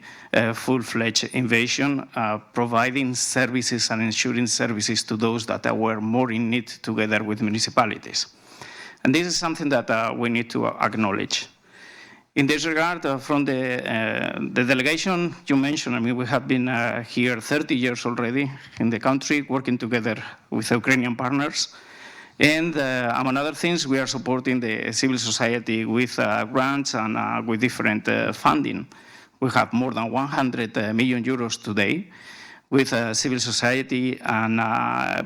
S6: full-fledged invasion, providing services and ensuring services to those that were more in need together with municipalities. And this is something that we need to acknowledge. In this regard, from the delegation you mentioned, I mean, we have been here 30 years already in the country, working together with Ukrainian partners. And among other things, we are supporting the civil society with grants and with different funding. We have more than 100 million euros today with civil society, and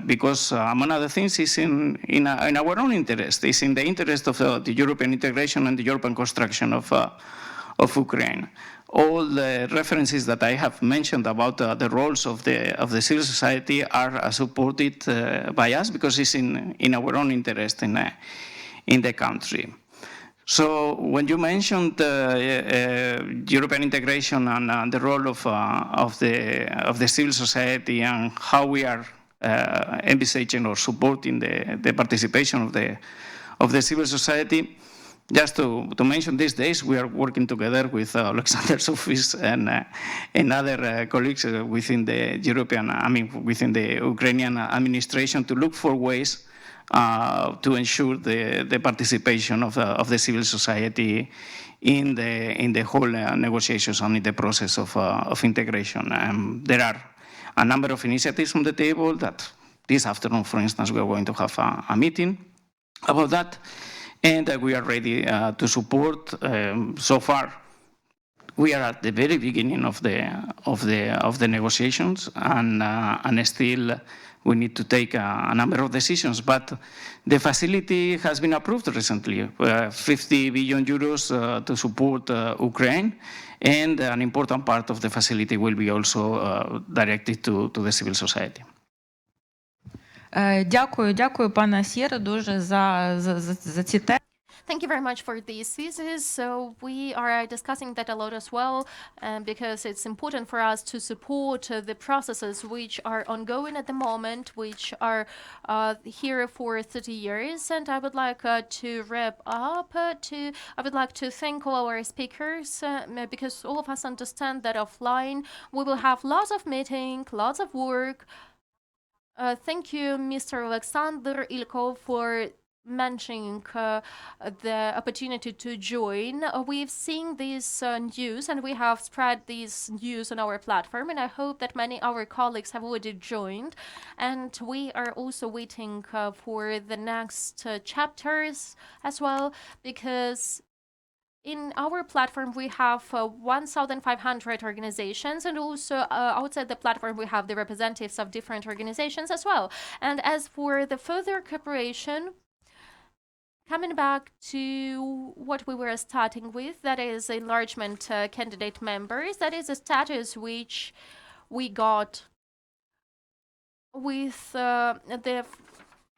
S6: because among other things is in our own interest, is in the interest of the European integration and the European construction of Ukraine. All the references that I have mentioned about the roles of the civil society are supported by us because it's in our own interest in the country. So when you mentioned European integration and the role of the civil society and how we are envisaging or supporting the participation of the civil society, just to mention, these days we are working together with Oleksandr's office and other colleagues within the within the Ukrainian administration to look for ways to ensure the participation of the civil society in the whole negotiations and in the process of integration. There are a number of initiatives on the table that this afternoon, for instance, we are going to have a meeting about that, and we are ready to support. So far, we are at the very beginning of the negotiations, and still we need to take a number of decisions. But the facility has been approved recently, 50 billion euros to support Ukraine, and an important part of the facility will be also directed to the civil society.
S1: Дякую, пане Сєре, дуже за ці теми.
S2: Thank you very much for these theses. So we are discussing that a lot as well, because it's important for us to support the processes which are ongoing at the moment, which are here for 30 years. And I would like to wrap up. I would like to thank all our speakers, because all of us understand that offline we will have lots of meetings, lots of work. Thank you, Mr. Oleksandr, Ilkov, for mentioning the opportunity to join. We've seen this news and we have spread this news on our platform, and I hope that many of our colleagues have already joined. And we are also waiting for the next chapters as well, because in our platform we have 1,500 organizations, and also outside the platform we have the representatives of different organizations as well. And as for the further cooperation, coming back to what we were starting with, that is enlargement candidate members, that is a status which we got with the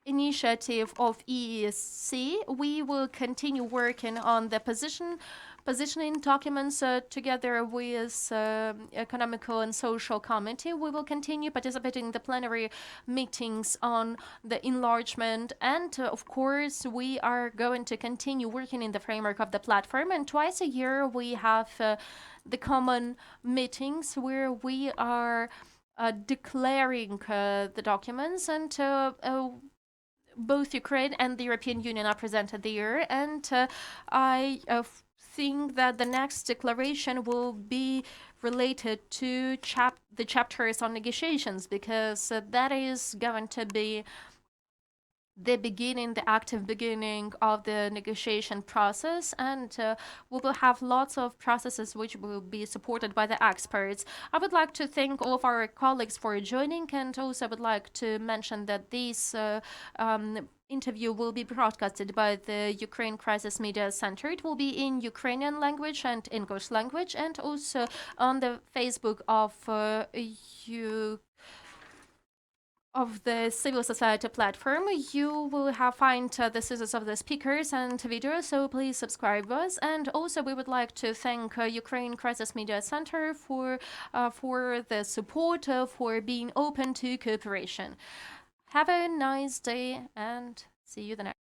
S2: initiative of EESC. We will continue working on the positioning documents together with Economical and Social Committee. We will continue participating in the plenary meetings on the enlargement, and of course we are going to continue working in the framework of the platform, and twice a year we have the common meetings where we are declaring the documents, and both Ukraine and the European Union are presented there. And I think that the next declaration will be related to the chapters on negotiations, because that is going to be the beginning, the active beginning of the negotiation process, and we will have lots of processes which will be supported by the experts. I would like to thank all of our colleagues for joining, and also would like to mention that this interview will be broadcasted by the Ukraine Crisis Media Center. It will be in Ukrainian language and English language, and also on the Facebook of the civil society platform. You will find the series of the speakers and videos, so please subscribe us. And also we would like to thank Ukraine Crisis Media Center for the support, for being open to cooperation. Have a nice day and see you the next